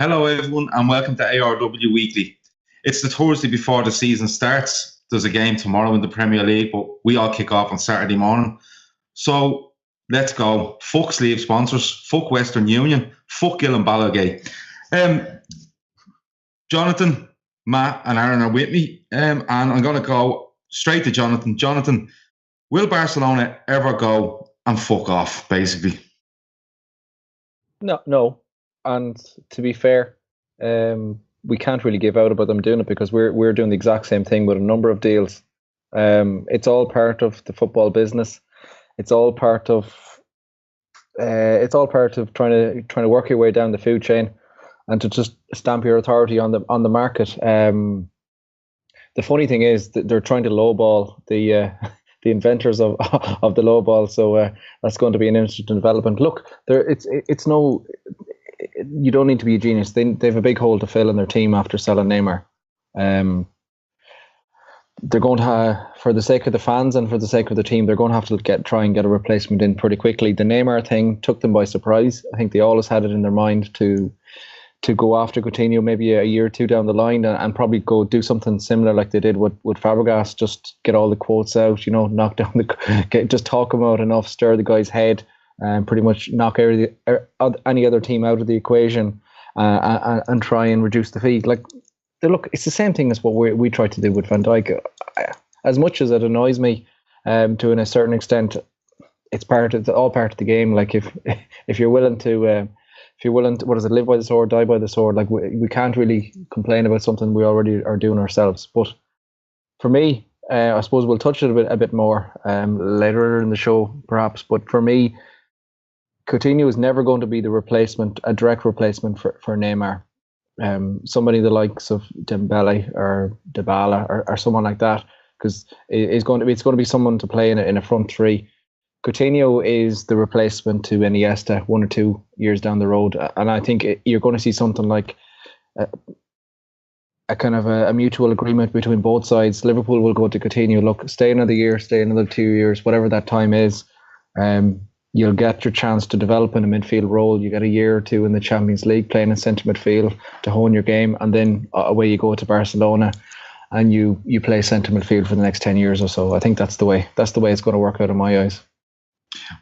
Hello everyone and welcome to ARW Weekly. It's the Thursday before the season starts. There's a game tomorrow in the Premier League, but we all kick off on Saturday morning. So let's go. Fuck sleeve sponsors, fuck Western Union, fuck Gillan Ballagate. Jonathan, Matt and Arron are with me, and I'm going to go straight to Jonathan. Jonathan, will Barcelona ever go and fuck off, basically? No. And to be fair, we can't really give out about them doing it because we're doing the exact same thing with a number of deals. It's all part of the football business. It's all part of trying to work your way down the food chain and to just stamp your authority on the market. The funny thing is that they're trying to lowball the inventors of the lowball. So that's going to be an interesting development. Look, you don't need to be a genius. They have a big hole to fill in their team after selling Neymar. They're going to have, for the sake of the fans and for the sake of the team, they're going to have to try and get a replacement in pretty quickly. The Neymar thing took them by surprise. I think they always had it in their mind to go after Coutinho maybe a year or two down the line and probably go do something similar like they did with Fabregas. Just get all the quotes out, knock down just talk him out enough, stir the guy's head, and pretty much knock any other team out of the equation and try and reduce the fee. Look, it's the same thing as what we tried to do with Van Dijk. As much as it annoys me, to a certain extent, it's all part of the game. Like if you're willing to, live by the sword, die by the sword. Like we can't really complain about something we already are doing ourselves. But for me, I suppose we'll touch it a bit more later in the show, perhaps. But for me, Coutinho is never going to be a direct replacement for Neymar. Somebody the likes of Dembele or Dybala or someone like that, because it's going to be someone to play in a front three. Coutinho is the replacement to Iniesta 1 or 2 years down the road, and I think you're going to see something like a kind of a mutual agreement between both sides. Liverpool will go to Coutinho. Look, stay another year, stay another 2 years, whatever that time is. You'll get your chance to develop in a midfield role. You get a year or two in the Champions League playing in centre midfield to hone your game, and then away you go to Barcelona, and you play centre midfield for the next 10 years or so. I think that's the way it's going to work out in my eyes.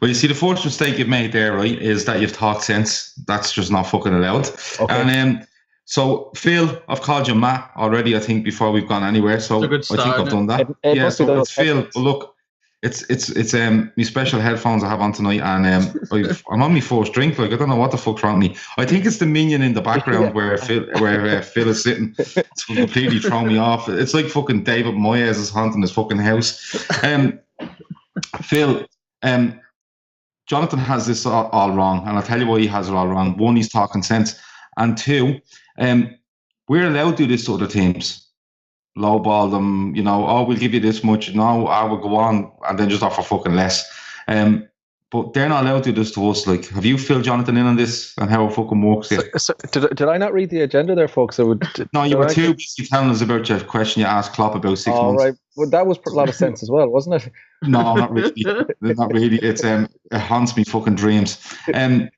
Well, you see, the first mistake you've made there, right, is that you've talked sense. That's just not fucking allowed. Okay. And so, Phil, I've called you Matt already, I think, before we've gone anywhere. So I think I've done that. So it's Phil. But look, it's my special headphones I have on tonight, and I'm on my first drink. Like, I don't know what the fuck's wrong with me. I think it's the minion in the background where Phil is sitting. It's completely thrown me off. It's like fucking David Moyes is haunting his fucking house. Phil, Jonathan has this all wrong, and I'll tell you why he has it all wrong. One, he's talking sense, and two, we're allowed to do this to other teams. Lowball them, we'll give you this much. No, I will go on and then just offer fucking less. But they're not allowed to do this to us. Like, have you filled Jonathan in on this and how it fucking works? So did I not read the agenda there, folks? No, you were too busy telling us about your question you asked Klopp about 6 months. All right. Well, that was a lot of sense as well, wasn't it? No, not really. Not really. It's it haunts me fucking dreams. Fill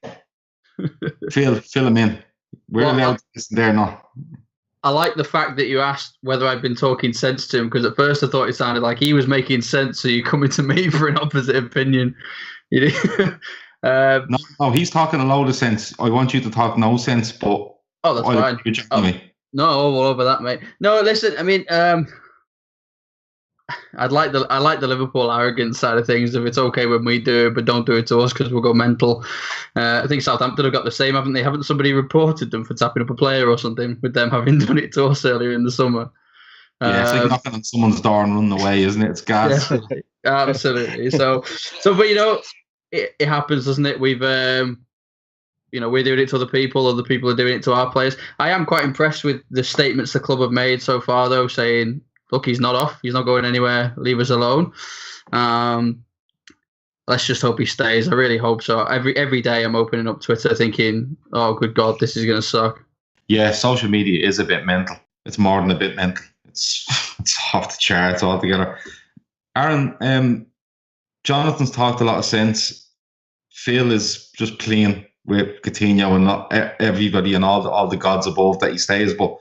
him in. We're allowed to listen there now. I like the fact that you asked whether I'd been talking sense to him, because at first I thought it sounded like he was making sense, so you're coming to me for an opposite opinion. No, he's talking a load of sense. I want you to talk no sense, but that's fine. No, all over that, mate. No, listen, I mean, I like the Liverpool arrogance side of things. If it's okay when we do it, but don't do it to us because we'll go mental. I think Southampton have got the same, haven't they? Haven't somebody reported them for tapping up a player or something with them having done it to us earlier in the summer? Yeah, it's like knocking on someone's door and running away, isn't it? It's gas. Yeah, absolutely. So, but it happens, doesn't it? We've we're doing it to other people are doing it to our players. I am quite impressed with the statements the club have made so far, though, saying, look, he's not off. He's not going anywhere. Leave us alone. Let's just hope he stays. I really hope so. Every day I'm opening up Twitter thinking, oh, good God, this is going to suck. Yeah, social media is a bit mental. It's more than a bit mental. It's off the charts altogether. Arron, Jonathan's talked a lot of sense. Phil is just clean. with Coutinho and not everybody and all the gods above that he stays. But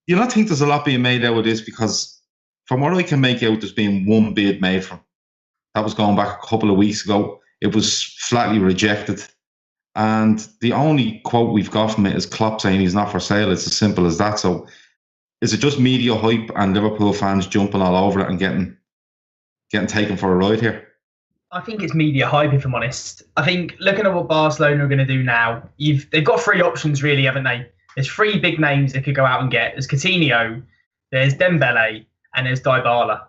you don't think there's a lot being made out of this? Because from what I can make out, there's been one bid made from. That was going back a couple of weeks ago. It was flatly rejected. And the only quote we've got from it is Klopp saying he's not for sale. It's as simple as that. So is it just media hype and Liverpool fans jumping all over it and getting taken for a ride here? I think it's media hype, if I'm honest. I think looking at what Barcelona are going to do now, they've got three options really, haven't they? There's three big names they could go out and get. There's Coutinho, there's Dembele, and there's Dybala.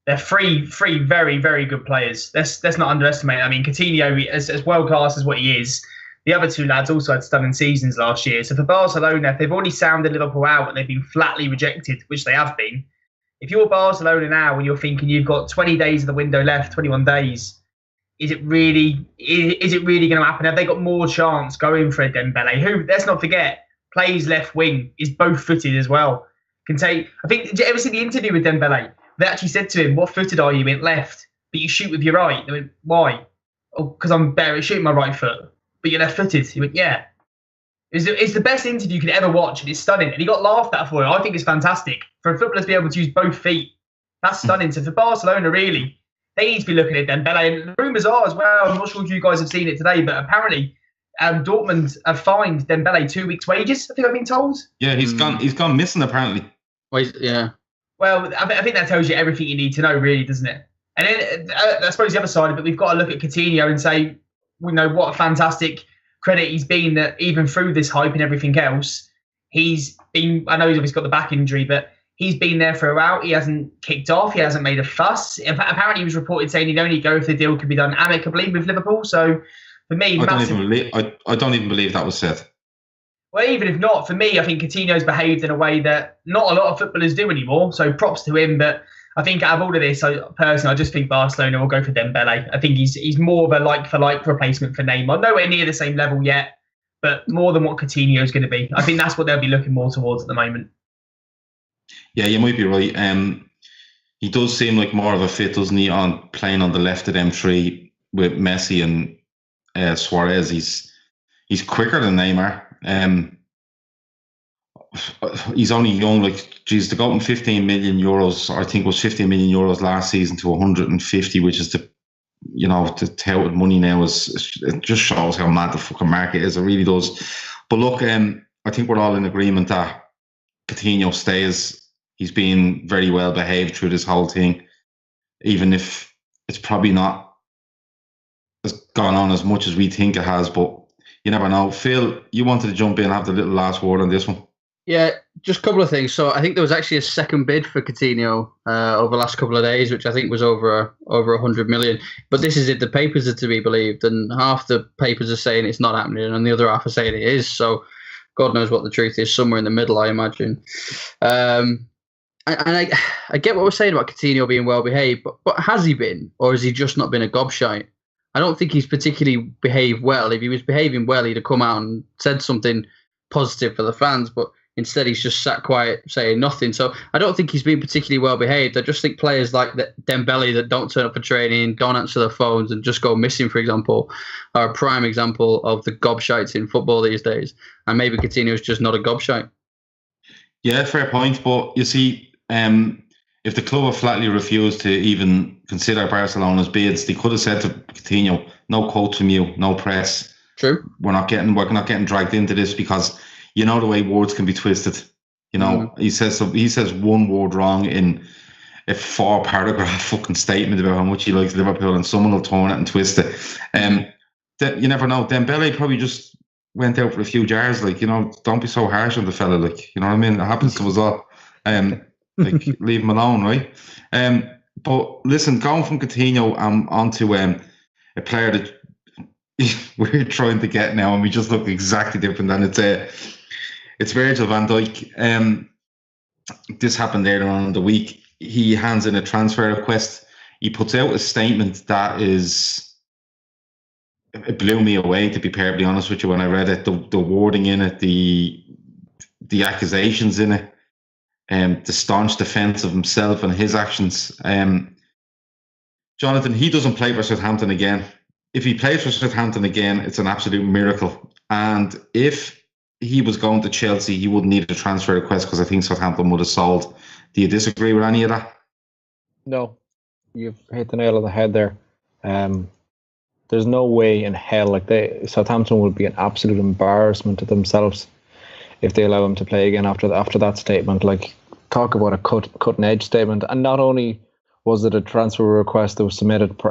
They're three very, very good players. Let's not underestimate. I mean, Coutinho, as world class as what he is, the other two lads also had stunning seasons last year. So for Barcelona, if they've already sounded Liverpool out and they've been flatly rejected, which they have been, if you're Barcelona now and you're thinking you've got 20 days of the window left, 21 days, is it really going to happen? Have they got more chance going for a Dembele, who, let's not forget, plays left wing, is both footed as well? Did you ever see the interview with Dembele? They actually said to him, "What footed are you?" He went, "Left, but you shoot with your right." They went, "Why?" "Oh, because I'm better at shooting my right foot." "But you're left footed." He went, "Yeah." It's the best interview you could ever watch, and it's stunning. And he got laughed at for it. I think it's fantastic. For a footballer to be able to use both feet, that's stunning. So for Barcelona, really, they need to be looking at Dembele. And the rumours are as well, I'm not sure if you guys have seen it today, but apparently Dortmund have fined Dembele 2 weeks' wages, I think I've been told. Yeah, he's gone missing, apparently. Yeah. Well, I think that tells you everything you need to know, really, doesn't it? And then I suppose the other side of it, we've got to look at Coutinho and say, we know what a fantastic credit he's been, that even through this hype and everything else, he's been, I know he's obviously got the back injury, but he's been there throughout. He hasn't kicked off. He hasn't made a fuss. Apparently, he was reported saying he'd only go if the deal could be done amicably with Liverpool. So for me, I don't even believe that was said. Well, even if not, for me, I think Coutinho's behaved in a way that not a lot of footballers do anymore. So props to him. But I think out of all of this, personally, I just think Barcelona will go for Dembele. I think he's more of a like-for-like replacement for Neymar. Nowhere near the same level yet, but more than what Coutinho's going to be. I think that's what they'll be looking more towards at the moment. Yeah, you might be right. He does seem like more of a fit, doesn't he, on playing on the left of them three with Messi and Suarez. He's quicker than Neymar. He's only young. Like, geez, to go from 15 million euros, I think it was 15 million euros last season, to 150, which is the touted money now, it just shows how mad the fucking market is. It really does. But look, I think we're all in agreement that Coutinho stays. He's been very well behaved through this whole thing, even if it's probably not gone on as much as we think it has, but you never know. Phil, you wanted to jump in and have the little last word on this one. Yeah, just a couple of things. So I think there was actually a second bid for Coutinho over the last couple of days, which I think was over 100 million. But this is it. The papers are to be believed, and half the papers are saying it's not happening, and the other half are saying it is. So God knows what the truth is. Somewhere in the middle, I imagine. And I get what we're saying about Coutinho being well behaved, but has he been, or has he just not been a gobshite? I don't think he's particularly behaved well. If he was behaving well, he'd have come out and said something positive for the fans, but instead he's just sat quiet saying nothing. So I don't think he's been particularly well behaved. I just think players like Dembele that don't turn up for training, don't answer their phones and just go missing, for example, are a prime example of the gobshites in football these days. And maybe Coutinho's just not a gobshite. Yeah, fair point. But you see, if the club have flatly refused to even consider Barcelona's bids, they could have said to Coutinho, "No quote from you, no press. True. We're not getting dragged into this," because you know the way words can be twisted. You know, he says one word wrong in a 4-paragraph fucking statement about how much he likes Liverpool, and someone will turn it and twist it. You never know. Dembele probably just went out for a few jars. Like, don't be so harsh on the fella. Like, you know what I mean? It happens to us all. Like, leave him alone, right? But listen, going from Coutinho onto a player that we're trying to get now, and we just look exactly different, and it's Virgil van Dijk. This happened later on in the week. He hands in a transfer request. He puts out a statement that it blew me away, to be perfectly honest with you, when I read it. The wording in it, the accusations in it, the staunch defence of himself and his actions. Jonathan, he doesn't play for Southampton again. if he plays for Southampton again, it's an absolute miracle. And if he was going to Chelsea, he wouldn't need a transfer request because I think Southampton would have sold. Do you disagree with any of that? No, you've hit the nail on the head there. There's no way in hell, Southampton would be an absolute embarrassment to themselves if they allow him to play again after that statement. Like, talk about a cutting edge statement. And not only was it a transfer request that was submitted,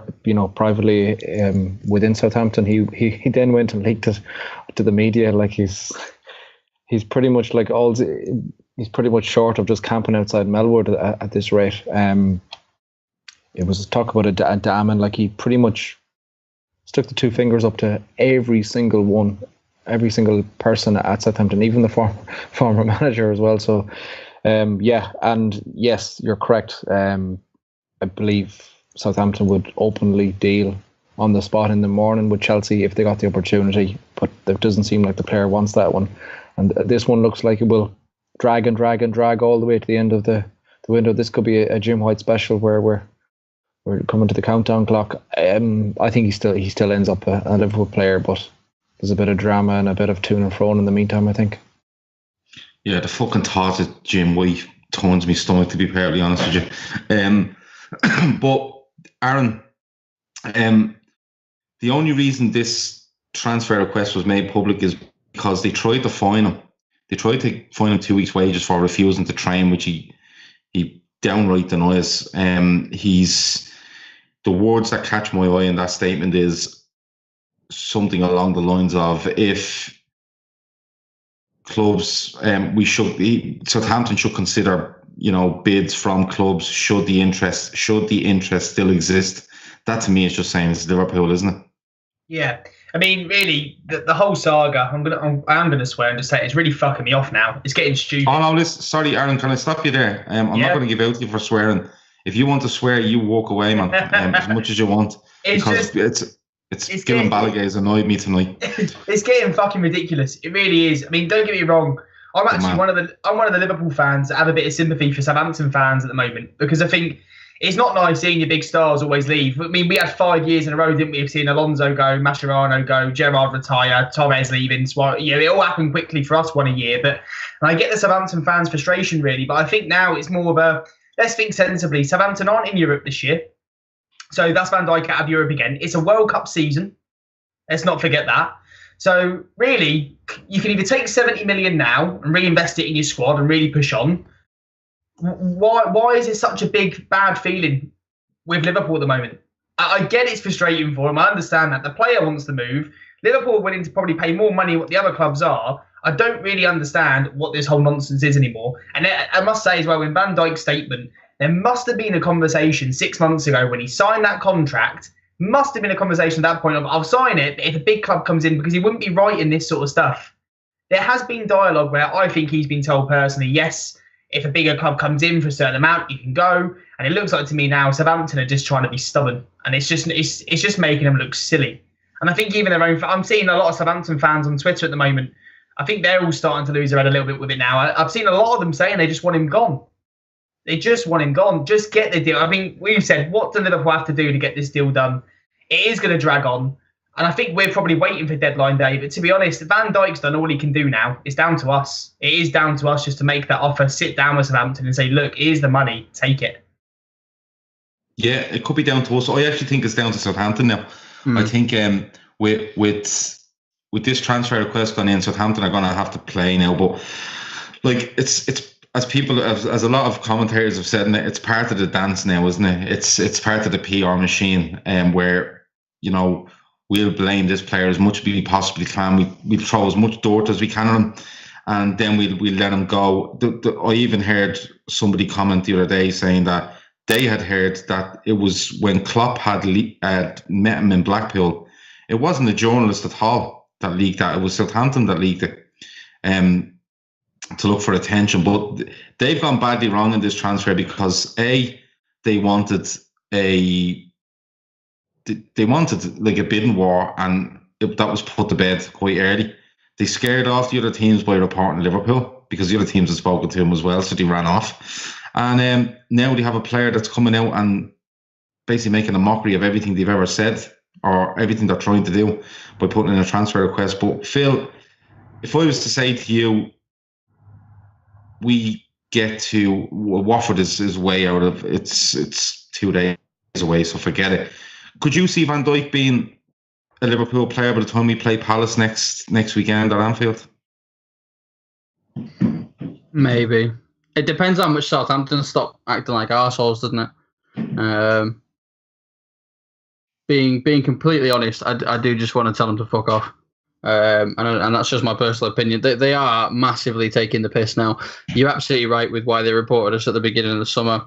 privately within Southampton, he then went and leaked it to the media. Like, he's pretty much he's pretty much short of just camping outside Melwood at this rate. It was talk about a damning. Like, he pretty much stuck the two fingers up to every single person at Southampton, even the former manager as well. So, and yes, you're correct. I believe Southampton would openly deal on the spot in the morning with Chelsea if they got the opportunity, but it doesn't seem like the player wants that one. And this one looks like it will drag all the way to the end of the window. This could be a Jim White special where we're coming to the countdown clock. I think he still ends up a Liverpool player, but there's a bit of drama and a bit of to and fro in the meantime, I think. Yeah, the fucking thought of Jim White turns me stomach, to be perfectly honest with you. But Arron, the only reason this transfer request was made public is because they tried to fine him. They tried to fine him 2 weeks' wages for refusing to train, which he downright denies. The words that catch my eye in that statement is something along the lines of, if clubs, Southampton should consider, bids from clubs should the interest still exist. That to me is just saying it's Liverpool, isn't it? Yeah, I mean, really, the whole saga. I am gonna swear and just say it's really fucking me off now. It's getting stupid. Oh no, listen, sorry, Arron, can I stop you there? I'm not going to give out to you for swearing. If you want to swear, you walk away, man, as much as you want. It's Gillan Ballagay's annoyed me tonight. It's getting fucking ridiculous. It really is. I mean, don't get me wrong. I'm actually one of the Liverpool fans that have a bit of sympathy for Southampton fans at the moment, because I think it's not nice seeing your big stars always leave. I mean, we had 5 years in a row, didn't we, of seeing Alonso go, Mascherano go, Gerrard retire, Torres leaving. So, it all happened quickly for us one a year. But I get the Southampton fans' frustration, really. But I think now it's more of a, let's think sensibly. Southampton aren't in Europe this year. So that's Van Dijk out of Europe again. It's a World Cup season. Let's not forget that. So really, you can either take 70 million now and reinvest it in your squad and really push on. Why is it such a big bad feeling with Liverpool at the moment? I get it's frustrating for him. I understand that. The player wants to move. Liverpool are willing to probably pay more money than what the other clubs are. I don't really understand what this whole nonsense is anymore. And I must say as well, in Van Dijk's statement, there must have been a conversation 6 months ago when he signed that contract. Must have been a conversation at that point of, I'll sign it if a big club comes in, because he wouldn't be writing this sort of stuff. There has been dialogue where I think he's been told personally, yes, if a bigger club comes in for a certain amount, you can go. And it looks like to me now Southampton are just trying to be stubborn, and it's just making them look silly. And I think even their own, I'm seeing a lot of Southampton fans on Twitter at the moment. I think they're all starting to lose their head a little bit with it now. I've seen a lot of them saying they just want him gone. They just want him gone. Just get the deal. I mean, we've said, what do Liverpool have to do to get this deal done? It is going to drag on. And I think we're probably waiting for deadline day. But to be honest, Van Dijk's done all he can do now. It's down to us. It is down to us just to make that offer, sit down with Southampton and say, look, here's the money. Take it. Yeah, it could be down to us. I actually think it's down to Southampton now. I think with this transfer request gone in, Southampton are going to have to play now. But like it's as a lot of commentators have said, it's part of the dance now, isn't it? It's part of the PR machine, where we'll blame this player as much as we possibly can. We'll throw as much dirt as we can on him, and then we'll let him go. I even heard somebody comment the other day saying that they had heard that it was when Klopp had met him in Blackpool. It wasn't a journalist at all that leaked that. It was Southampton that leaked it. To look for attention, but they've gone badly wrong in this transfer because they wanted like a bidding war, and that was put to bed quite early. They scared off the other teams by reporting Liverpool because the other teams had spoken to him as well, so they ran off. And now they have a player that's coming out and basically making a mockery of everything they've ever said or everything they're trying to do by putting in a transfer request. But Phil, if I was to say to you, we get to Watford is way out of it's 2 days away, so forget it. Could you see Van Dijk being a Liverpool player by the time we play Palace next weekend at Anfield? Maybe. It depends how much Southampton stop acting like arseholes, doesn't it? Being completely honest, I do just want to tell them to fuck off. And that's just my personal opinion. They are massively taking the piss now. You're absolutely right with why they reported us at the beginning of the summer.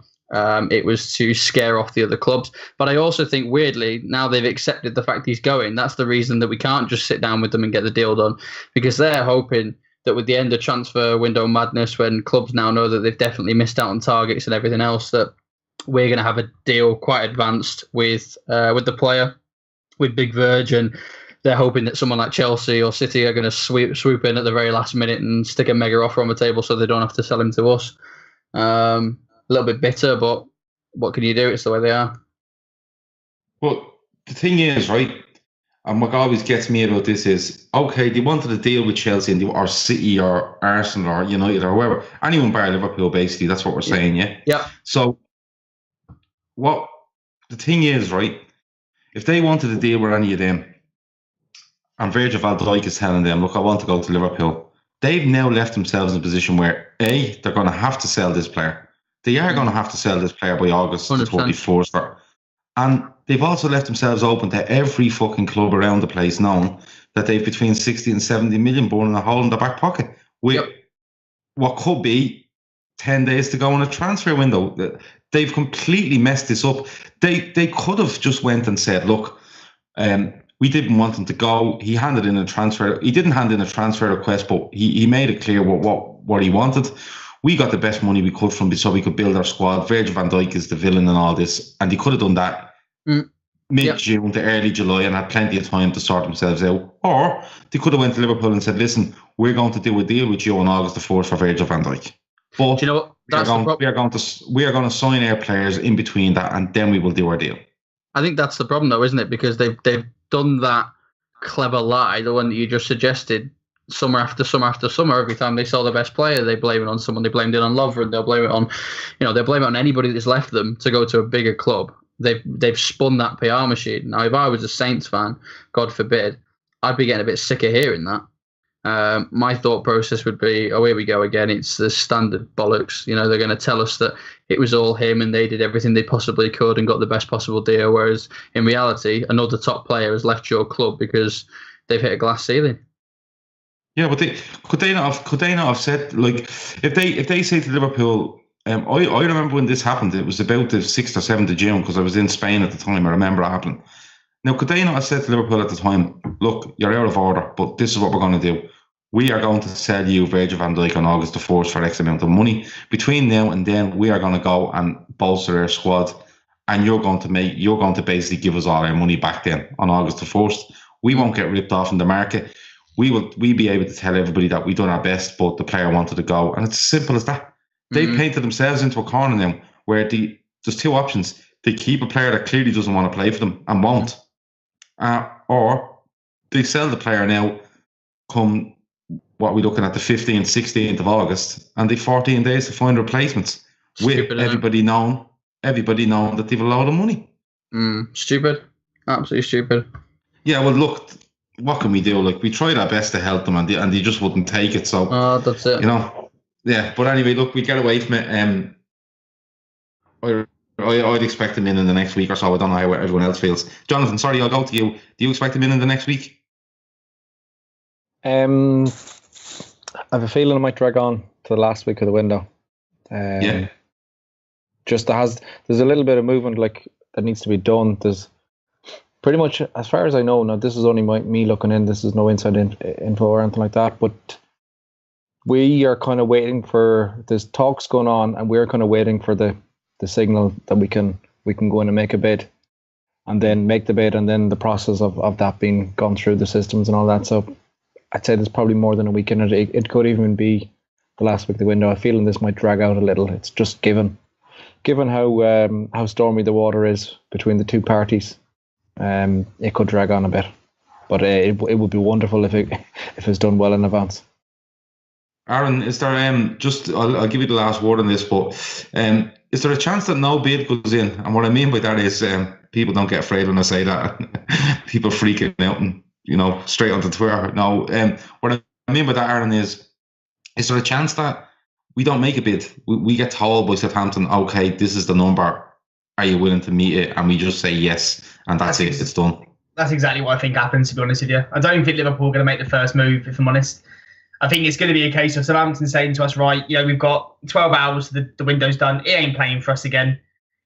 It was to scare off the other clubs. But I also think, weirdly, now they've accepted the fact he's going, that's the reason that we can't just sit down with them and get the deal done. Because they're hoping that with the end of transfer window madness, when clubs now know that they've definitely missed out on targets and everything else, that we're going to have a deal quite advanced with the player, with Big Verge, and they're hoping that someone like Chelsea or City are going to swoop in at the very last minute and stick a mega offer on the table so they don't have to sell him to us. A little bit bitter, but what can you do? It's the way they are. Well, the thing is, right, and what always gets me about this is, okay, they wanted to deal with Chelsea or City or Arsenal or United or whoever, anyone bar Liverpool, basically, that's what we're saying, yeah? Yeah. So, what the thing is, right, if they wanted to deal with any of them, and Virgil van Dijk is telling them, look, I want to go to Liverpool, they've now left themselves in a position where, A, they're going to have to sell this player. They are going to have to sell this player by August 24th. And they've also left themselves open to every fucking club around the place knowing that they've between 60 and 70 million born in a hole in their back pocket with what could be 10 days to go in a transfer window. They've completely messed this up. They could have just went and said, look, we didn't want him to go. He handed in a transfer. He didn't hand in a transfer request, but he made it clear what he wanted. We got the best money we could from so we could build our squad. Virgil van Dijk is the villain in all this. And they could have done that mid-June to early July and had plenty of time to sort themselves out. Or they could have went to Liverpool and said, listen, we're going to do a deal with you on August the 4th for Virgil van Dijk. But do you know what? we are going to sign our players in between that, and then we will do our deal. I think that's the problem, though, isn't it? Because they've done that clever lie, the one that you just suggested, summer after summer after summer. Every time they sell the best player, they blame it on someone. They blamed it on Lovren. They'll blame it on, they'll blame it on anybody that's left them to go to a bigger club. They've spun that PR machine. Now, if I was a Saints fan, God forbid, I'd be getting a bit sick of hearing that. My thought process would be, oh, here we go again. It's the standard bollocks. They're going to tell us that it was all him and they did everything they possibly could and got the best possible deal. Whereas in reality, another top player has left your club because they've hit a glass ceiling. Yeah, but could they not have said, like, if they say to Liverpool, I remember when this happened, it was about the 6th or 7th of June because I was in Spain at the time. I remember it happening. Now, could they not have said to Liverpool at the time, look, you're out of order, but this is what we're going to do. We are going to sell you Virgil van Dijk on August the 4th for X amount of money. Between now and then, we are going to go and bolster our squad, and you're going to basically give us all our money back then on August the 1st. We won't get ripped off in the market. We'll be able to tell everybody that we've done our best, but the player wanted to go. And it's as simple as that. They painted themselves into a corner now where there's two options. They keep a player that clearly doesn't want to play for them and won't. Or they sell the player now come, what are we looking at, the 15th, 16th of August, and they've 14 days to find replacements. Stupid, with everybody knowing that they've a load of money. Stupid. Absolutely stupid. Yeah, well, look, what can we do? Like, we tried our best to help them, and they just wouldn't take it. So, that's it. Yeah. But anyway, look, we get away from it. I'd expect them in the next week or so. I don't know how everyone else feels. Jonathan, sorry, I'll go to you. Do you expect them in the next week? I have a feeling it might drag on to the last week of the window. Just there's a little bit of movement that needs to be done. There's pretty much, as far as I know, now this is only me looking in. This is no inside info or anything like that. But we are kind of waiting for, there's talks going on, and we're kind of waiting for the signal that we can go in and make a bid, and then make the bid, and then the process of that being gone through the systems and all that. So I'd say there's probably more than a week in it. It could even be the last week of the window. I'm feeling this might drag out a little. It's just given how stormy the water is between the two parties. it could drag on a bit. But it would be wonderful if it's done well in advance. Arron, is there I'll give you the last word on this, but is there a chance that no bid goes in? And what I mean by that is people don't get afraid when I say that. People freaking out and straight onto Twitter. No, what I mean by that, Arron, is there a chance that we don't make a bid? We get told by Southampton, okay, this is the number. Are you willing to meet it? And we just say yes, and that's it. It's done. That's exactly what I think happens, to be honest with you. I don't think Liverpool are going to make the first move, if I'm honest. I think it's going to be a case of Southampton saying to us, right, we've got 12 hours, the window's done. It ain't playing for us again.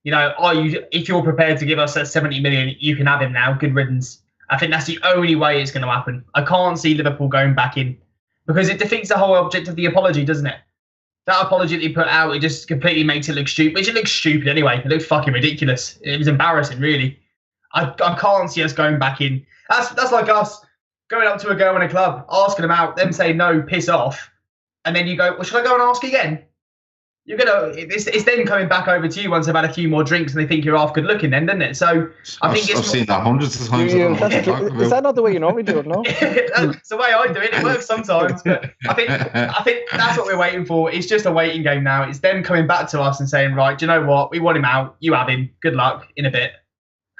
If you're prepared to give us that 70 million, you can have him now. Good riddance. I think that's the only way it's going to happen. I can't see Liverpool going back in because it defeats the whole object of the apology, doesn't it? That apology that he put out, it just completely makes it look stupid. Which it looks stupid anyway. It looks fucking ridiculous. It was embarrassing, really. I can't see us going back in. That's like us going up to a girl in a club, asking them out, them saying no, piss off, and then you go, well, should I go and ask again? You're it's then coming back over to you once they've had a few more drinks and they think you're half good looking, then, doesn't it? So I've seen that hundreds of times. Is that not the way you normally do it? No, that's the way I do it. It works sometimes, but I think that's what we're waiting for. It's just a waiting game now. It's them coming back to us and saying, right, do you know what? We want him out. You have him. Good luck in a bit.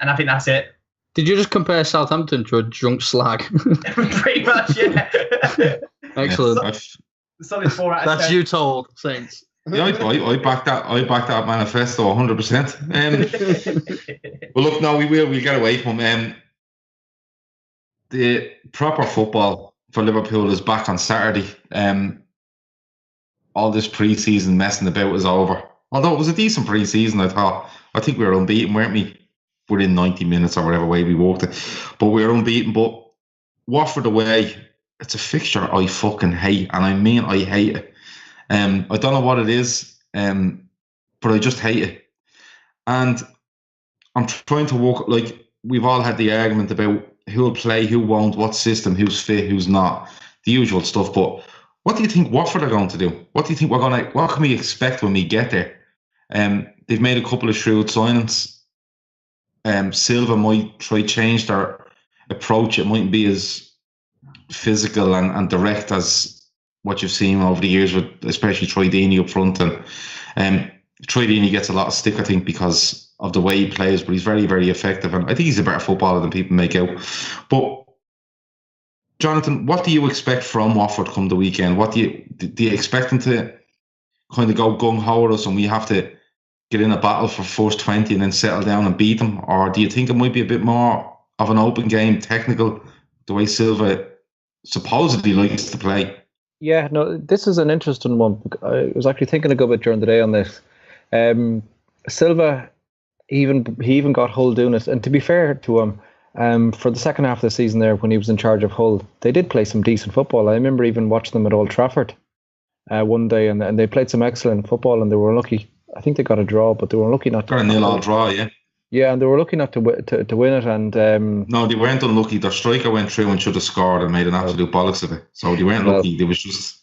And I think that's it. Did you just compare Southampton to a drunk slag? Pretty much, yeah. Excellent. Solid 4 out of 10. That's you told, Saints. Yeah, I back that manifesto 100%. Well, look, no, we'll get away from the proper football for Liverpool is back on Saturday. All this pre-season messing about is over. Although it was a decent pre-season, I think we were unbeaten, weren't we? Within 90 minutes or whatever way we walked it. But we were unbeaten. But Watford away, it's a fixture I fucking hate. And I mean, I hate it. I don't know what it is, but I just hate it. And I'm trying to walk, like, we've all had the argument about who will play, who won't, what system, who's fit, who's not, the usual stuff. But what do you think Watford are going to do? What do you think what can we expect when we get there? They've made a couple of shrewd signings. Silva might try change their approach. It mightn't be as physical and direct as what you've seen over the years with especially Troy Deeney up front. And Troy Deeney gets a lot of stick, I think, because of the way he plays, but he's very, very effective. And I think he's a better footballer than people make out. But Jonathan, what do you expect from Watford come the weekend? What do you expect them to kind of go gung-ho at us and we have to get in a battle for first 20 and then settle down and beat them? Or do you think it might be a bit more of an open game, technical, the way Silva supposedly likes to play? Yeah, no, this is an interesting one. I was actually thinking a good bit during the day on this. Silva, he even got Hull doing it. And to be fair to him, for the second half of the season there, when he was in charge of Hull, they did play some decent football. I remember even watching them at Old Trafford one day, and they played some excellent football, and they were lucky. I think they got a draw, but they were lucky not to. Got a 0-0 draw, yeah. Yeah, and they were lucky not to win it. And no, they weren't unlucky. Their striker went through and should have scored and made an absolute bollocks of it. So they weren't lucky. They was just,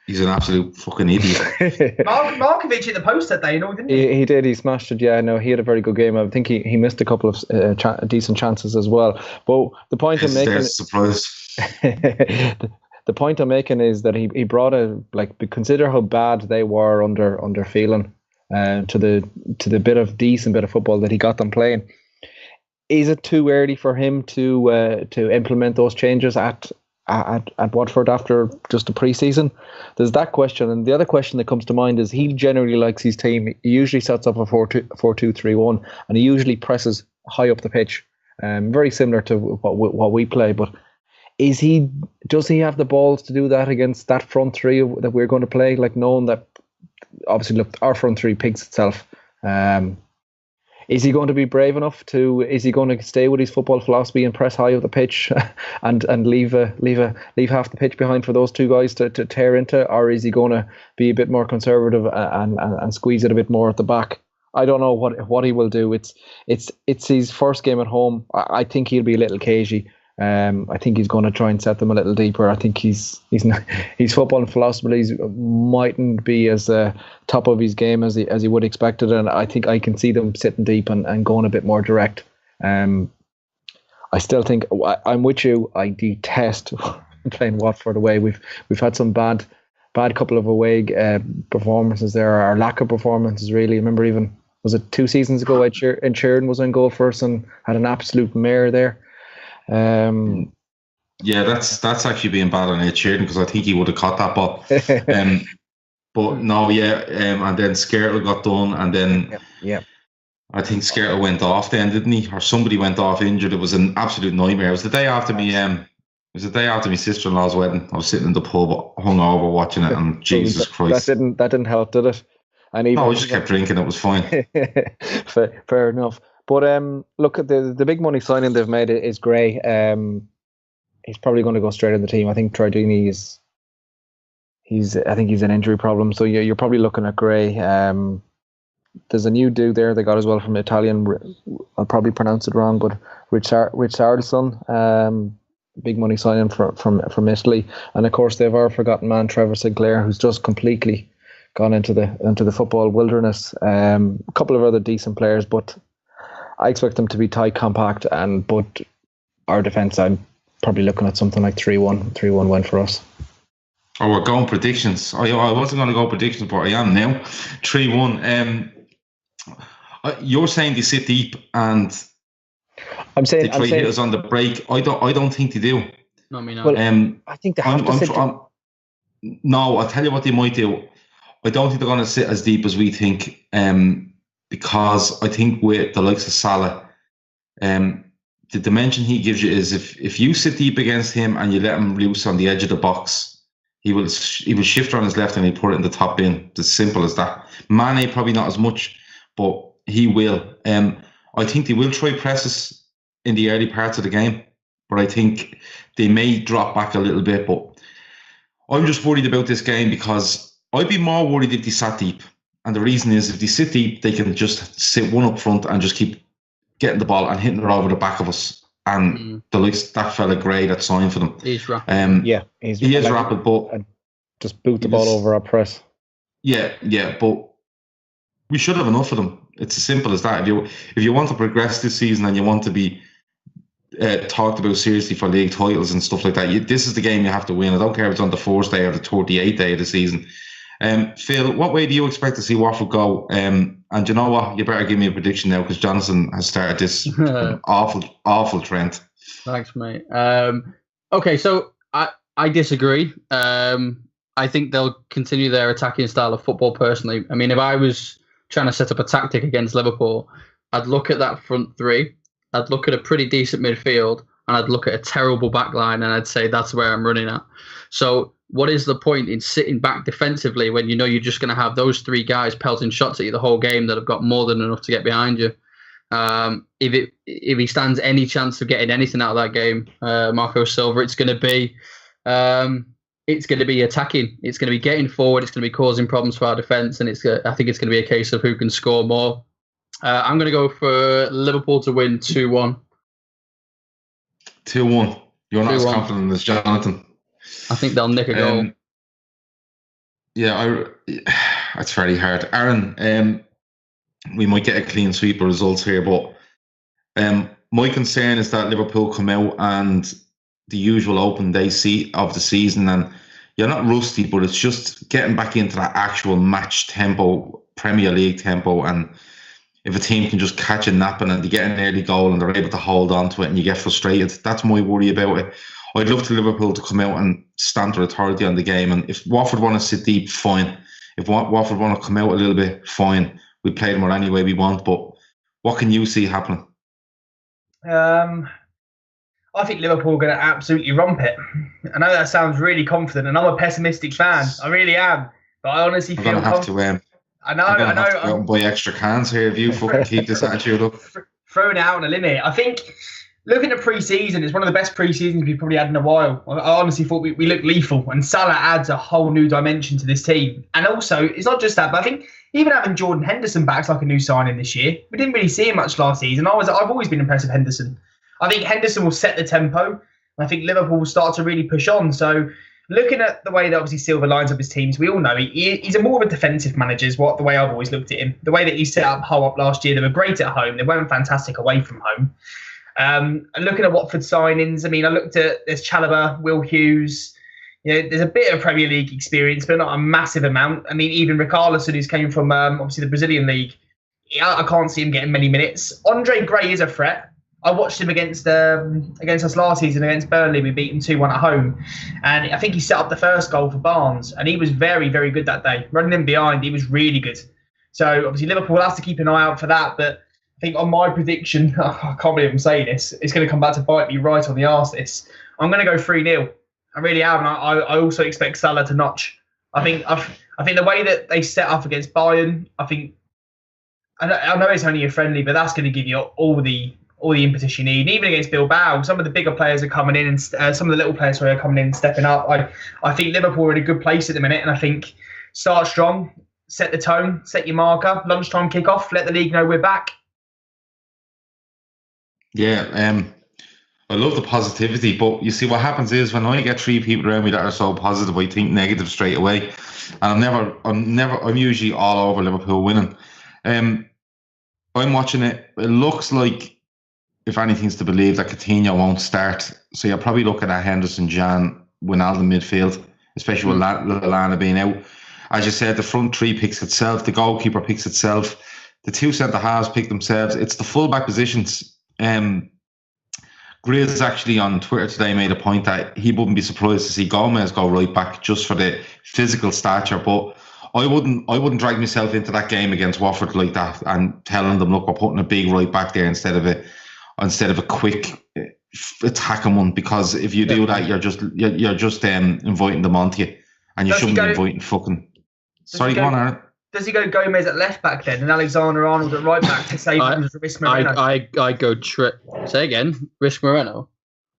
he's an absolute fucking idiot. Markovic hit the post that day, didn't he? He did. He smashed it. Yeah, no, he had a very good game. I think he missed a couple of decent chances as well. But the point I'm making, surprise. The point I'm making is that he brought consider how bad they were under Phelan. To the decent bit of football that he got them playing. Is it too early for him to implement those changes at Watford after just a pre-season? There's that question, and the other question that comes to mind is he generally likes his team. He usually sets up a 4-2-3-1, and he usually presses high up the pitch, very similar to what we play. But does he have the balls to do that against that front three that we're going to play? Like, knowing that. Obviously, look, our front three picks itself. Is he going to be brave enough is he going to stay with his football philosophy and press high up the pitch and leave half the pitch behind for those two guys to tear into? Or is he going to be a bit more conservative and squeeze it a bit more at the back? I don't know what he will do. It's his first game at home. I think he'll be a little cagey. I think he's going to try and set them a little deeper. I think his football philosophy mightn't be as top of his game as he would expect it, and I think I can see them sitting deep and going a bit more direct. I still think I'm with you. I detest playing Watford away. We've had some bad couple of away performances there, or lack of performances really. I remember even, was it 2 seasons ago, Ed Sheeran was on goal for us and had an absolute mare there. Yeah, that's actually being bad on Ed Sheeran, because I think he would have caught that ball. But no, and then Skrtel got done, and then I think Skrtel went off then, didn't he? Or somebody went off injured. It was an absolute nightmare. It was the day after me. It was the day after my sister-in-law's wedding. I was sitting in the pub, hungover, watching it, and Jesus Christ, that didn't help, did it? And even, no, I just kept drinking. It was fine. Fair enough. But look at the big money signing they've made is Gray. He's probably going to go straight in the team. I think Tridini he's an injury problem. So you're probably looking at Gray. There's a new dude there they got as well from Italian. I'll probably pronounce it wrong, but Richarlison. Big money signing from Italy, and of course they've our forgotten man Trevor Sinclair, who's just completely gone into the football wilderness. A couple of other decent players, but I expect them to be tight, compact, but our defence, I'm probably looking at something like 3-1 win for us. Oh, we're going predictions. I wasn't going to go predictions, but I am now. 3-1. You're saying they sit deep and they try to hit us on the break. I don't think they do. No, I mean, well, I think they have to sit deep. No, I'll tell you what they might do. I don't think they're going to sit as deep as we think, because I think with the likes of Salah, the dimension he gives you is if you sit deep against him and you let him loose on the edge of the box, he will shift on his left and he'll put it in the top bin. It's as simple as that. Mane probably not as much, but he will. I think they will try presses in the early parts of the game, but I think they may drop back a little bit. But I'm just worried about this game, because I'd be more worried if they sat deep. And the reason is, if they sit deep, they can just sit one up front and just keep getting the ball and hitting it over the back of us. And the likes that fella Gray that signed for them. He's rapid. He is rapid, but just boot the ball over our press. Yeah, but we should have enough of them. It's as simple as that. If you want to progress this season and you want to be talked about seriously for league titles and stuff like that, this is the game you have to win. I don't care if it's on the 4th day or the 38th day of the season. Phil, what way do you expect to see Watford go? And you know what? You better give me a prediction now, because Jonathan has started this awful trend. Thanks, mate. Okay, so I disagree. I think they'll continue their attacking style of football, personally. I mean, if I was trying to set up a tactic against Liverpool, I'd look at that front three, I'd look at a pretty decent midfield, and I'd look at a terrible back line, and I'd say that's where I'm running at. So what is the point in sitting back defensively when you know you're just going to have those 3 guys pelting shots at you the whole game that have got more than enough to get behind you? If he stands any chance of getting anything out of that game, Marco Silva, it's going to be attacking. It's going to be getting forward. It's going to be causing problems for our defence, and I think it's going to be a case of who can score more. I'm going to go for Liverpool to win 2-1. 2-1. You're not as confident as Jonathan. I think they'll nick a goal. It's very hard. Arron, we might get a clean sweep of results here, but my concern is that Liverpool come out and the usual open day of the season, and you're not rusty, but it's just getting back into that actual match tempo, Premier League tempo, and if a team can just catch a napping and they get an early goal and they're able to hold on to it and you get frustrated, that's my worry about it. I'd love to Liverpool to come out and stamp their authority on the game, and if Watford want to sit deep, fine. If Watford want to come out a little bit, fine. We play them any way we want, but what can you see happening? I think Liverpool are going to absolutely romp it. I know that sounds really confident, and I'm a pessimistic fan. I really am, but I honestly feel. I'm going to have to. I know. Have to go and buy extra cans here if you fucking keep this attitude up. Throwing it out on a limit. I think looking at pre-season, it's one of the best pre-seasons we've probably had in a while. I honestly thought we looked lethal, and Salah adds a whole new dimension to this team. And also, it's not just that, but I think even having Jordan Henderson back's like a new signing this year. We didn't really see him much last season. I've always been impressed with Henderson. I think Henderson will set the tempo, and I think Liverpool will start to really push on. So looking at the way that obviously Silva lines up his teams, we all know he's more of a defensive manager, is the way I've always looked at him. The way that he set up Hull up last year, they were great at home. They weren't fantastic away from home. Looking at Watford signings, I mean, I looked at there's Chalobah, Will Hughes. There's a bit of Premier League experience, but not a massive amount. I mean, even Richarlison, who's came from obviously the Brazilian league, I can't see him getting many minutes. Andre Gray is a threat. I watched him against us last season against Burnley. We beat him 2-1 at home. And I think he set up the first goal for Barnes. And he was very, very good that day. Running in behind, he was really good. So obviously Liverpool has to keep an eye out for that. But I think on my prediction, I can't believe I'm saying this, it's going to come back to bite me right on the arse this. I'm going to go 3-0. I really am. And I also expect Salah to notch. I think the way that they set up against Bayern, I know it's only a friendly, but that's going to give you all the impetus you need. And even against Bilbao, some of the bigger players are coming in, and some of the little players are coming in and stepping up. I think Liverpool are in a good place at the minute, and I think start strong, set the tone, set your marker, lunchtime kick-off, let the league know we're back. Yeah, I love the positivity, but you see what happens is when I get three people around me that are so positive, I think negative straight away, and I'm usually all over Liverpool winning. I'm watching it. It looks like, if anything's to believe, that Coutinho won't start. So you're probably looking at Henderson, Jan, Wijnaldum midfield, especially with Lallana being out. As you said, the front three picks itself. The goalkeeper picks itself. The two centre-halves pick themselves. It's the full-back positions. Grizz actually on Twitter today made a point that he wouldn't be surprised to see Gomez go right back just for the physical stature. But I wouldn't drag myself into that game against Watford like that and telling them, look, we're putting a big right back there instead of a quick attacking one, because if you do that, you're just inviting them onto you, and you shouldn't be inviting fucking. Sorry, go on, Aaron. Does he go Gomez at left back then, and Alexander-Arnold at right back to save him from risk Moreno? I go say again, risk Moreno.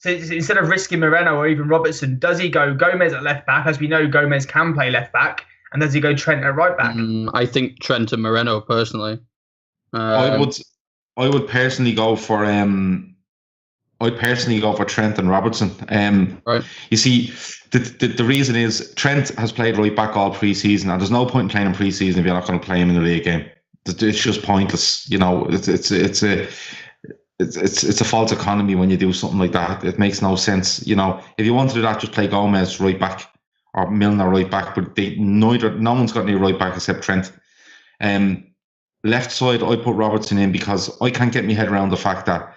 So instead of risking Moreno or even Robertson, does he go Gomez at left back? As we know, Gomez can play left back, and does he go Trent at right back? I think Trent and Moreno personally. I would personally go for Trent and Robertson. Right. You see, the reason is Trent has played right back all pre-season, and there's no point in playing him pre-season if you're not going to play him in the league game. It's just pointless. It's a false economy when you do something like that. It makes no sense. If you want to do that, just play Gomez right back or Milner right back. But no one's got any right back except Trent. Left side, I put Robertson in because I can't get my head around the fact that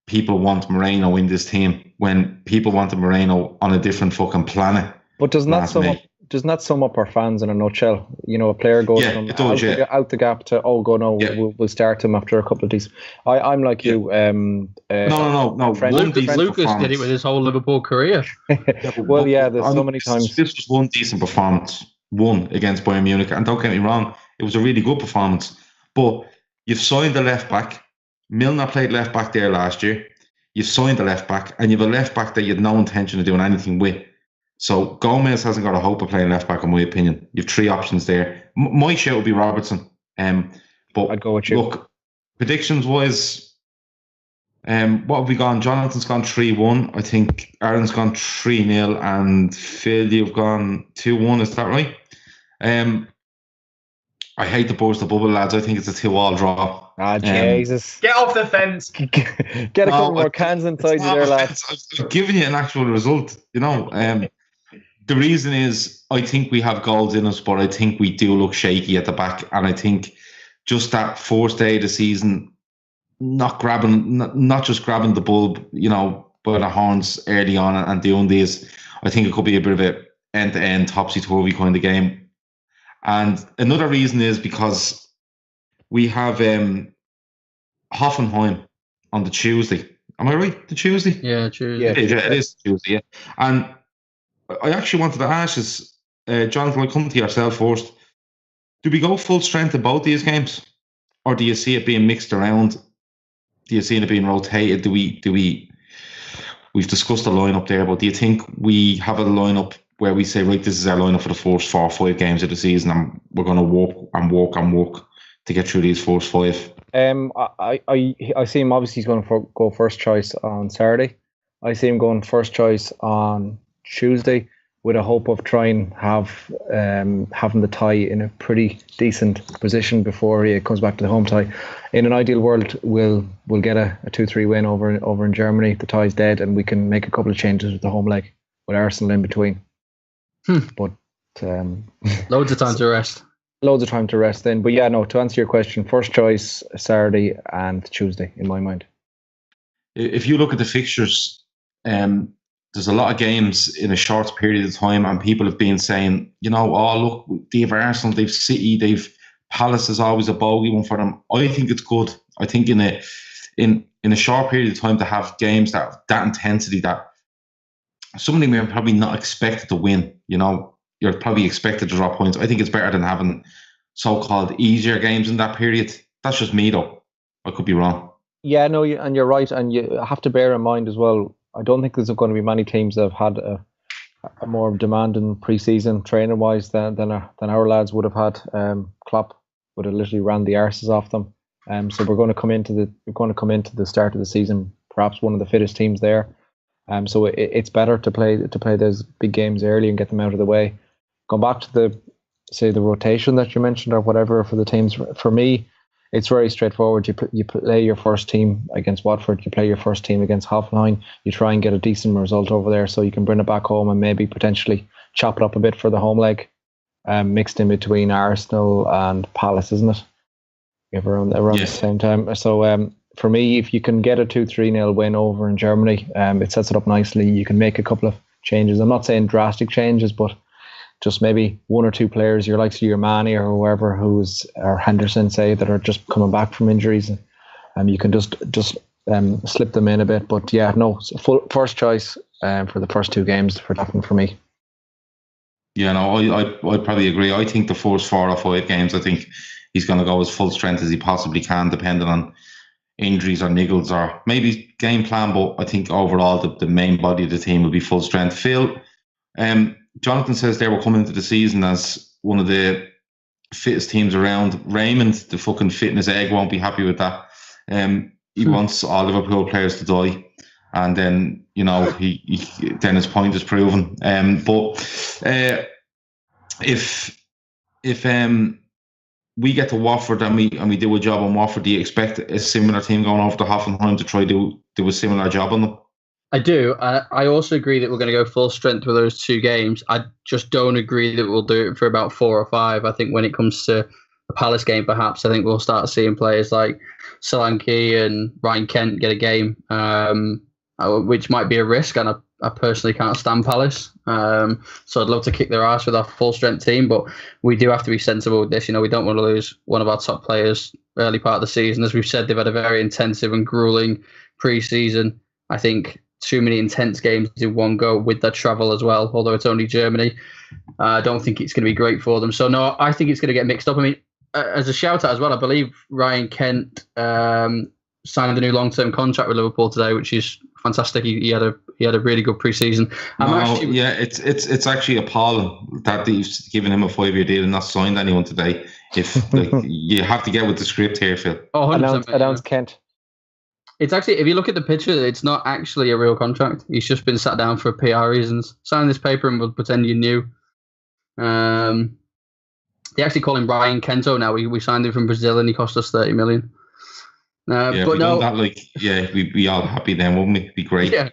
people want Moreno in this team when people wanted Moreno on a different fucking planet. But doesn't that sum up our fans in a nutshell? A player goes from out the gap to we'll start him after a couple of days. I'm like you. No. Lucas did it with his whole Liverpool career. There's so many times. This was one decent performance, one against Bayern Munich, and don't get me wrong, it was a really good performance. But you've signed the left back. Milner played left back there last year. You've signed the left back, and you've a left back that you had no intention of doing anything with. So Gomez hasn't got a hope of playing left back, in my opinion. You've three options there. My shout would be Robertson. But I'd go with you. Look, predictions wise, what have we gone? Jonathan's gone 3-1. I think Aaron's gone 3-0, and Phil, you've gone 2-1. Is that right? I hate to burst the bubble, lads. I think it's a 2-2 draw. Jesus. Get off the fence. Get a couple more cans inside you there, lads. I'm giving you an actual result. The reason is I think we have goals in us, but I think we do look shaky at the back. And I think just that first day of the season, not just grabbing the bulb, by the horns early on and doing this, I think it could be a bit of a end-to-end, topsy-turvy kind of game. And another reason is because we have Hoffenheim on the Tuesday. Am I right? The Tuesday? Yeah, Tuesday. Yeah, it is Tuesday, yeah. And I actually wanted to ask us, Jonathan, I'll come to yourself first. Do we go full strength in both these games? Or do you see it being mixed around? Do you see it being rotated? We've discussed the lineup there, but do you think we have a lineup where we say, right, this is our lineup for the first 4 or 5 games of the season, and we're going to work to get through these first 5? I see him, obviously he's going to go first choice on Saturday. I see him going first choice on Tuesday. with a hope of trying having the tie in a pretty decent position before he comes back to the home tie. In an ideal world, we'll get a 2-3 win over in Germany. The tie's dead, and we can make a couple of changes with the home leg with Arsenal in between. But loads of time to rest. Loads of time to rest then. But yeah, no, to answer your question, first choice Saturday and Tuesday in my mind. If you look at the fixtures, there's a lot of games in a short period of time, and people have been saying, look, they've Arsenal, they've City, they've Palace is always a bogey one for them. I think it's good. I think in a short period of time to have games that intensity, that some of them are probably not expected to win. You're probably expected to drop points. I think it's better than having so-called easier games in that period. That's just me, though. I could be wrong. Yeah, no, and you're right. And you have to bear in mind as well, I don't think there's going to be many teams that have had a more demanding pre-season training-wise than our lads would have had. Klopp would have literally ran the arses off them. So we're going to come into the start of the season perhaps one of the fittest teams there. So it's better to play those big games early and get them out of the way. Going back to the rotation that you mentioned or whatever for the teams, for me, it's very straightforward. You play your first team against Watford, you play your first team against Hoffenheim, you try and get a decent result over there so you can bring it back home and maybe potentially chop it up a bit for the home leg, mixed in between Arsenal and Palace, isn't it? Around the same time. So for me, if you can get a 2-3-0 win over in Germany, it sets it up nicely. You can make a couple of changes. I'm not saying drastic changes, but just maybe one or two players, your likes of your Mane or whoever, or Henderson, say, that are just coming back from injuries, and you can just slip them in a bit. But yeah, no, first choice for the first two games for me. Yeah, no, I'd probably agree. I think the first 4 or 5 games, I think he's going to go as full strength as he possibly can, depending on injuries or niggles or maybe game plan. But I think overall the main body of the team will be full strength. Phil, Jonathan says they were coming into the season as one of the fittest teams around. Raymond, the fucking fitness egg, won't be happy with that. He wants all Liverpool players to die, and then then his point is proven. But if we get to Watford and we do a job on Watford, do you expect a similar team going over to Hoffenheim to try to do a similar job on them? I do. I also agree that we're going to go full strength with those 2 games. I just don't agree that we'll do it for about 4 or 5. I think when it comes to the Palace game, perhaps, I think we'll start seeing players like Solanke and Ryan Kent get a game, which might be a risk. And I personally can't stand Palace. So I'd love to kick their ass with our full strength team, but we do have to be sensible with this. We don't want to lose one of our top players early part of the season. As we've said, they've had a very intensive and grueling pre-season. I think too many intense games in one go with their travel as well, although it's only Germany. I don't think it's going to be great for them. So no, I think it's going to get mixed up. I mean, as a shout out as well, I believe Ryan Kent signed a new long-term contract with Liverpool today, which is fantastic. He had a really good pre-season. It's actually appalling that they've given him a 5-year deal and not signed anyone today. If you have to get with the script here, Phil. Announce Kent. It's actually, if you look at the picture, it's not actually a real contract. He's just been sat down for PR reasons. Sign this paper and we'll pretend you knew. They actually call him Ryan Kento now. We signed him from Brazil and he cost us 30 million. We'd be all happy then, wouldn't we? It'd be great. Yeah,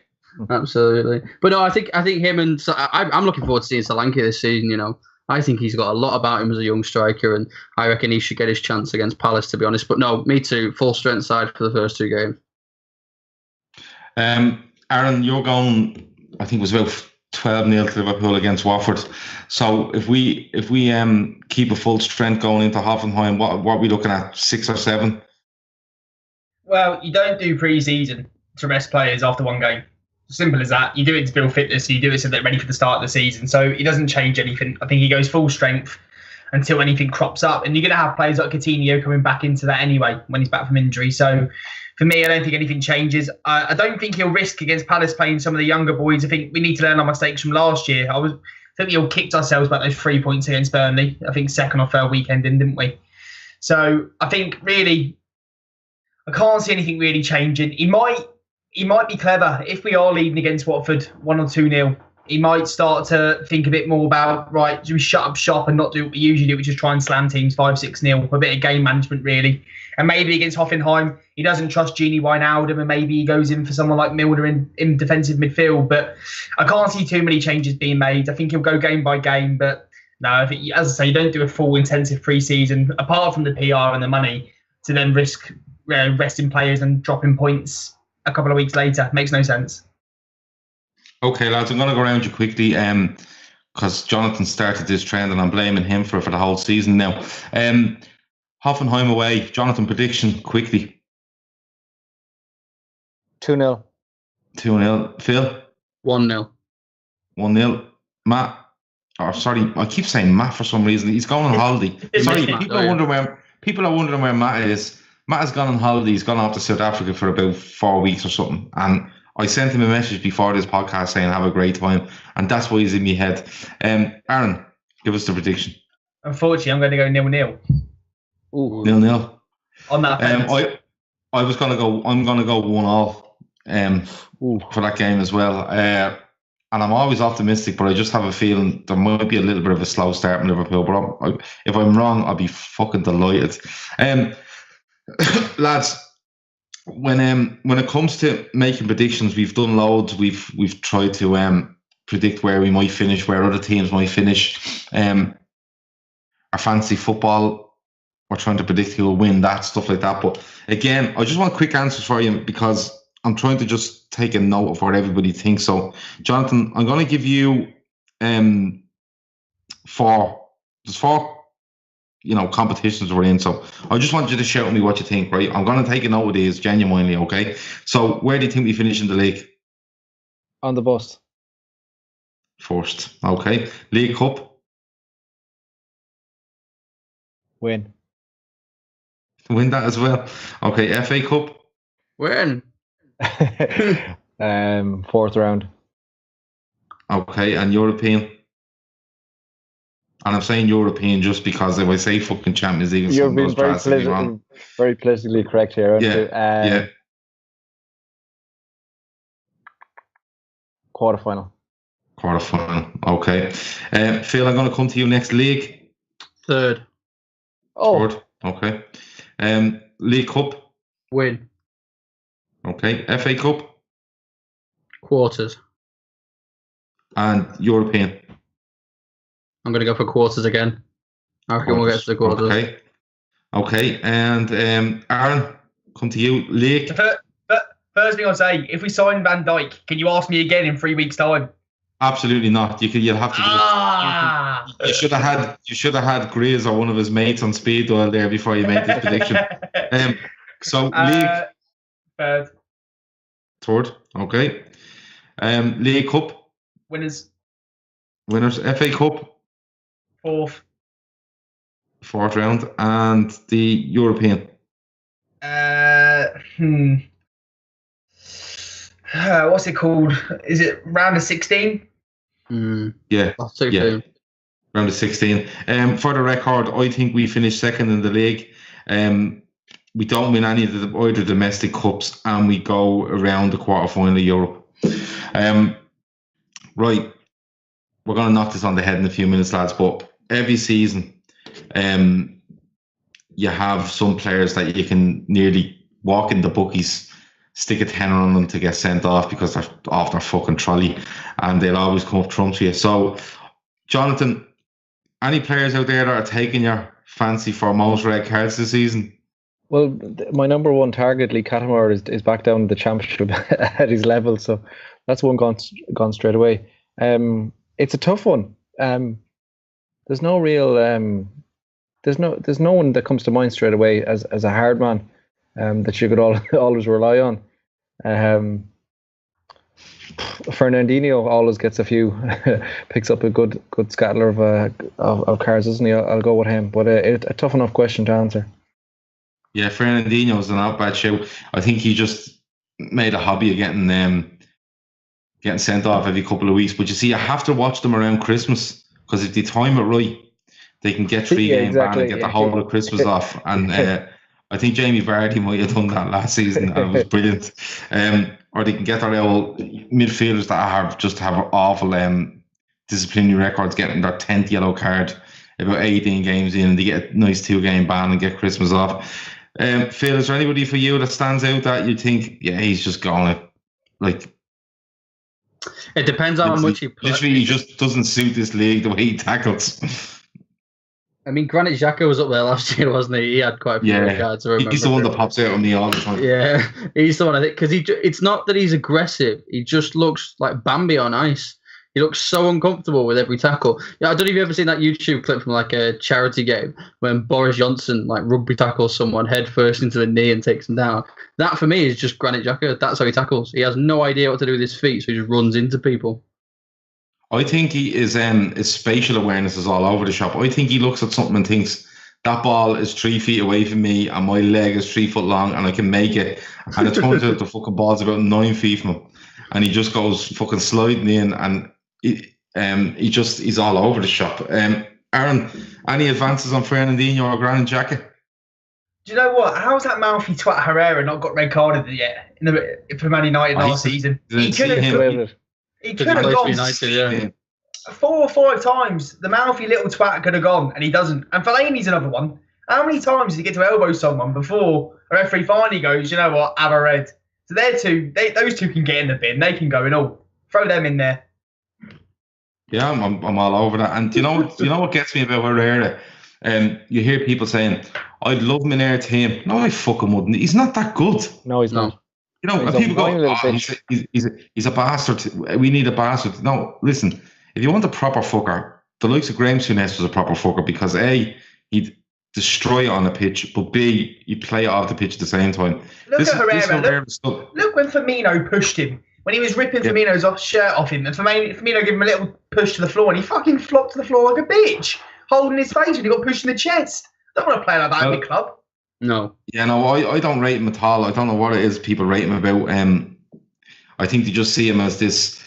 absolutely. But no, I think him and I'm looking forward to seeing Solanke this season. I think he's got a lot about him as a young striker, and I reckon he should get his chance against Palace, to be honest. But no, me too. Full strength side for the first 2 games. Arron, you're going, I think it was about 12-0 to Liverpool against Watford. So if we keep a full strength going into Hoffenheim, what are we looking at, 6 or 7? Well, you don't do pre-season to rest players after one game. Simple as that. You do it to build fitness. You do it so they're ready for the start of the season. So it doesn't change anything. I think he goes full strength until anything crops up. And you're going to have players like Coutinho coming back into that anyway when he's back from injury. So for me, I don't think anything changes. I don't think he'll risk against Palace playing some of the younger boys. I think we need to learn our mistakes from last year. I think we all kicked ourselves about those 3 points against Burnley. I think second or third weekend in, didn't we? So I think really, I can't see anything really changing. He might be clever if we are leading against Watford 1 or 2-0. he might start to think a bit more about, right, do we shut up shop and not do what we usually do, which is try and slam teams 5-6-0, a bit of game management, really. And maybe against Hoffenheim, he doesn't trust Gini Wijnaldum, and maybe he goes in for someone like Milner in defensive midfield. But I can't see too many changes being made. I think he'll go game by game. But no, I think, as I say, you don't do a full intensive pre-season, apart from the PR and the money, to then risk resting players and dropping points a couple of weeks later. Makes no sense. Okay, lads, I'm going to go around you quickly because Jonathan started this trend and I'm blaming him for the whole season now. Hoffenheim away. Jonathan, prediction quickly. 2-0. 2-0. Phil? 1-0. 1-0. Matt? Oh, sorry, I keep saying Matt for some reason. He's going on holiday. Sorry, people are wondering where Matt is. Matt has gone on holiday. He's gone off to South Africa for about 4 weeks or something. And I sent him a message before this podcast saying have a great time. And that's why he's in my head. Arron, give us the prediction. Unfortunately, I'm going to go 0-0. 0-0. On that offense. I was going to go, I'm going to go 1-0 for that game as well. And I'm always optimistic, but I just have a feeling there might be a little bit of a slow start in Liverpool. But if I'm wrong, I'll be fucking delighted. Lads, when it comes to making predictions, we've done loads. We've tried to predict where we might finish, where other teams might finish. Our fantasy football, we're trying to predict who will win, that stuff like that. But again, I just want quick answers for you because I'm trying to just take a note of what everybody thinks. So, Jonathan, I'm going to give you four competitions we're in. So I just want you to shout at me what you think, right? I'm going to take a note of these genuinely, okay? So where do you think we finish in the league? On the bus. First, okay. League Cup? Win. Win that as well. Okay, FA Cup? Win. Fourth round. Okay, and European? And I'm saying European just because if I say fucking Champions League, you're being very politically correct here, aren't you? Yeah. Quarterfinal. Okay. Phil, I'm going to come to you next. League? Third. Third. Okay. League Cup? Win. Okay. FA Cup? Quarters. And European? I'm going to go for quarters again. I reckon we'll get to the quarters. Okay. And Arron, come to you. League? First thing I'll say, if we sign Van Dijk, can you ask me again in 3 weeks' time? Absolutely not. You'll have to. You should have had Grizz or one of his mates on speed dial there before you made this prediction. So league. Third. Okay. League Cup. Winners. FA Cup. Fourth round. And the European. What's it called? Is it round of 16? Yeah. Round of 16. For the record, I think we finished second in the league. We don't win any of either domestic cups, and we go around the quarterfinal of Europe. Right. We're going to knock this on the head in a few minutes, lads, but every season you have some players that you can nearly walk in the bookies, stick a tenner on them to get sent off because they're off their fucking trolley, and they'll always come up trumps for you. So, Jonathan, any players out there that are taking your fancy for most red cards this season? Well, my number one target, Lee Catamore, is back down in the championship at his level, so that's one gone straight away. It's a tough one. There's no real. There's no one that comes to mind straight away as a hard man that you could always rely on. Fernandinho always gets a few, picks up a good scattler of cards, doesn't he? I'll go with him. But a tough enough question to answer. Yeah, Fernandinho's an not bad show. I think he just made a hobby of getting sent off every couple of weeks. But you see, you have to watch them around Christmas because if they time it right, they can get 3 game ban and get the whole of Christmas off. And I think Jamie Vardy might have done that last season, and it was brilliant. Or they can get their old midfielders that have awful disciplinary records, getting their 10th yellow card about 18 games in, and they get a nice 2-game ban and get Christmas off. Phil, is there anybody for you that stands out that you think, yeah, he's just gonna like? It depends on how much he plays. Literally, he just doesn't suit this league the way he tackles. I mean, Granit Xhaka was up there last year, wasn't he? He had quite a few cards. He's the one that pops out on me all the time. Yeah, he's the one, I think, because it's not that he's aggressive. He just looks like Bambi on ice. He looks so uncomfortable with every tackle. Yeah, I don't know if you've ever seen that YouTube clip from like a charity game when Boris Johnson like rugby tackles someone head first into the knee and takes him down. That for me is just Granit Xhaka. That's how he tackles. He has no idea what to do with his feet, so he just runs into people. I think he is his spatial awareness is all over the shop. I think he looks at something and thinks that ball is 3 feet away from me and my leg is 3 foot long and I can make it. And it turns out the fucking ball's about 9 feet from him, and he just goes fucking sliding in, and he's all over the shop. Arron, any advances on Fernandinho or Granit Xhaka? Do you know what? How's that mouthy twat Herrera not got red carded yet for Man United last season? He could have gone United, yeah. 4 or 5 times. The mouthy little twat could have gone, and he doesn't. And Fellaini's another one. How many times did he get to elbow someone before a referee finally goes, you know what, have a red? So those two can get in the bin. They can go in. Throw them in there. Yeah, I'm all over that. And you know what gets me about Herrera? You hear people saying, "I'd love him in our team." No, I fucking wouldn't. He's not that good. No, he's not. You know, people go, he's a bastard. We need a bastard. No, listen. If you want a proper fucker, the likes of Graham Souness was a proper fucker because A, he'd destroy it on the pitch, but B, he'd play it off the pitch at the same time. Look at Herrera. Look when Firmino pushed him. When he was ripping Firmino's shirt off him, and Firmino gave him a little push to the floor, and he fucking flopped to the floor like a bitch, holding his face when he got pushed in the chest. I don't want to play like that in the club. No. Yeah, no, I don't rate him at all. I don't know what it is people rate him about. I think they just see him as this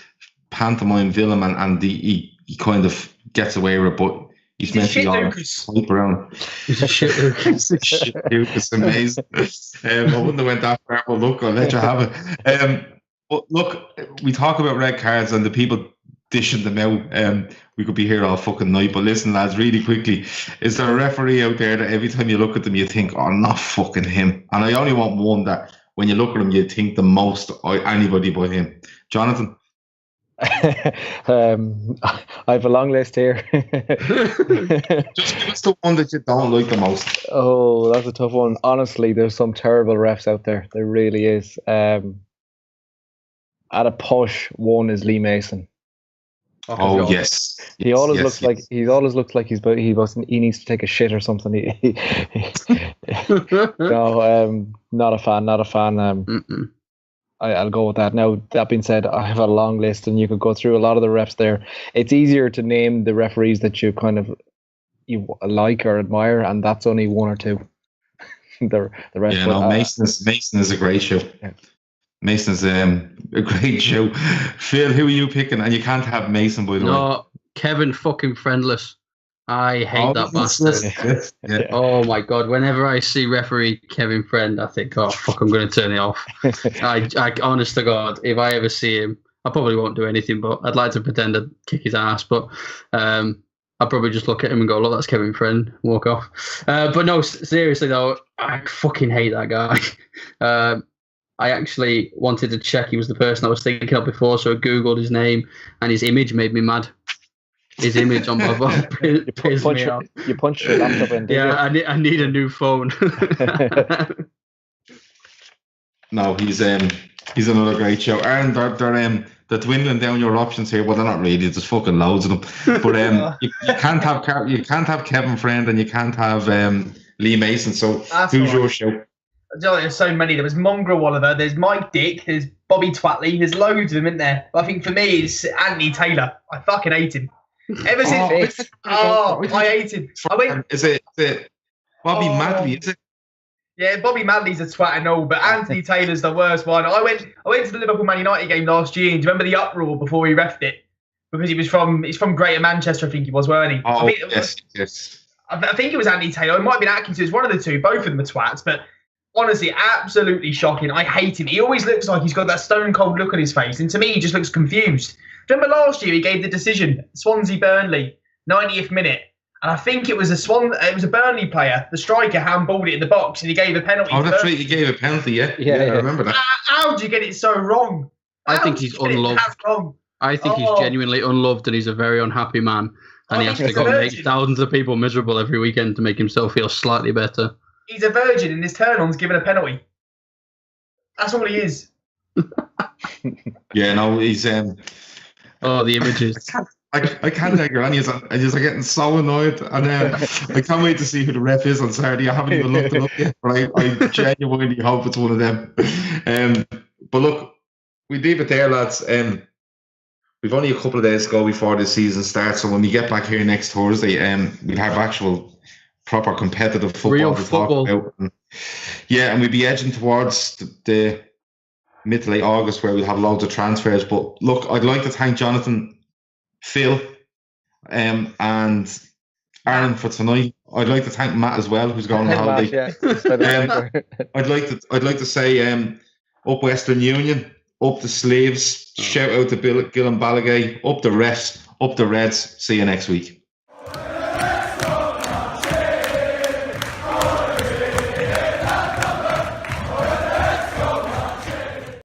pantomime villain, and he kind of gets away with it, but he's meant to be all hype around. He's a shit Lucas. Shit Lucas, amazing. I wouldn't have went that far, but look, I'll let you have it. But look, we talk about red cards and the people dishing them out. We could be here all fucking night. But listen, lads, really quickly, is there a referee out there that every time you look at them, you think, oh, not fucking him? And I only want one that when you look at him, you think the most of anybody but him. Jonathan? I have a long list here. Just give us the one that you don't like the most. Oh, that's a tough one. Honestly, there's some terrible refs out there. There really is. At a push, one is Lee Mason. Oh yes, he always looks like he needs to take a shit or something. No, not a fan. I'll go with that. Now, that being said, I have a long list, and you could go through a lot of the refs there. It's easier to name the referees that you you like or admire, and that's only one or two. the rest. Yeah, no, Mason is a great show. Yeah. Mason's a great show. Phil, who are you picking? And you can't have Mason, by the way. No, Kevin fucking Friendless. I hate that bastard. Yeah. Oh my God. Whenever I see referee Kevin Friend, I think, oh, fuck, I'm going to turn it off. I honest to God, if I ever see him, I probably won't do anything, but I'd like to pretend I'd kick his ass. But I'll probably just look at him and go, look, that's Kevin Friend. Walk off. But no, seriously though, I fucking hate that guy. I actually wanted to check he was the person I was thinking of before, so I Googled his name, and his image made me mad. His image on my phone pissed me off. You punched your laptop in, yeah, I need a new phone. No, he's another great show. And they're dwindling down your options here. Well, they're not really. There's fucking loads of them. But you can't have Kevin Friend, and you can't have Lee Mason. So who's your show? There's so many. There was Mongrel Oliver. There's Mike Dick. There's Bobby Twatley. There's loads of them, isn't there? But I think for me, it's Anthony Taylor. I fucking hate him. Ever since, I hate him. Is it Bobby Madley? Is it? Yeah, Bobby Madley's a twat and all, but Anthony Taylor's the worst one. I went to the Liverpool Man United game last year. And do you remember the uproar before he reffed it? Because he's from Greater Manchester, I think he was, weren't he? Oh, yes. I think it was Andy Taylor. It might have been Atkins. It was one of the two. Both of them are twats. But honestly, absolutely shocking. I hate him. He always looks like he's got that stone cold look on his face. And to me, he just looks confused. Remember last year he gave the decision, Swansea-Burnley, 90th minute. And I think it was a Burnley player, the striker, handballed it in the box and he gave a penalty. Oh, that's right. He gave a penalty, yeah. Yeah, I remember that. How do you get it so wrong? I think he's unloved. I think he's genuinely unloved and he's a very unhappy man. And he has to go and make thousands of people miserable every weekend to make himself feel slightly better. He's a virgin and his turn-on's given a penalty. That's all he is. Yeah, no, he's... Oh, the images. I can't take your onions. I'm getting so annoyed. And I can't wait to see who the ref is on Saturday. I haven't even looked it up yet, but I genuinely hope it's one of them. But look, we leave it there, lads. We've only a couple of days to go before the season starts, so when we get back here next Thursday, we'll have actual proper competitive football Real to football. talk about. And we'll be edging towards the mid to late August where we'll have loads of transfers. But look, I'd like to thank Jonathan, Phil, and Arron for tonight. I'd like to thank Matt as well, who's going on holiday. I'd like to say up Western Union, up the Sleeves, shout out to Gillan Ballagay, up the refs, up the Reds. See you next week.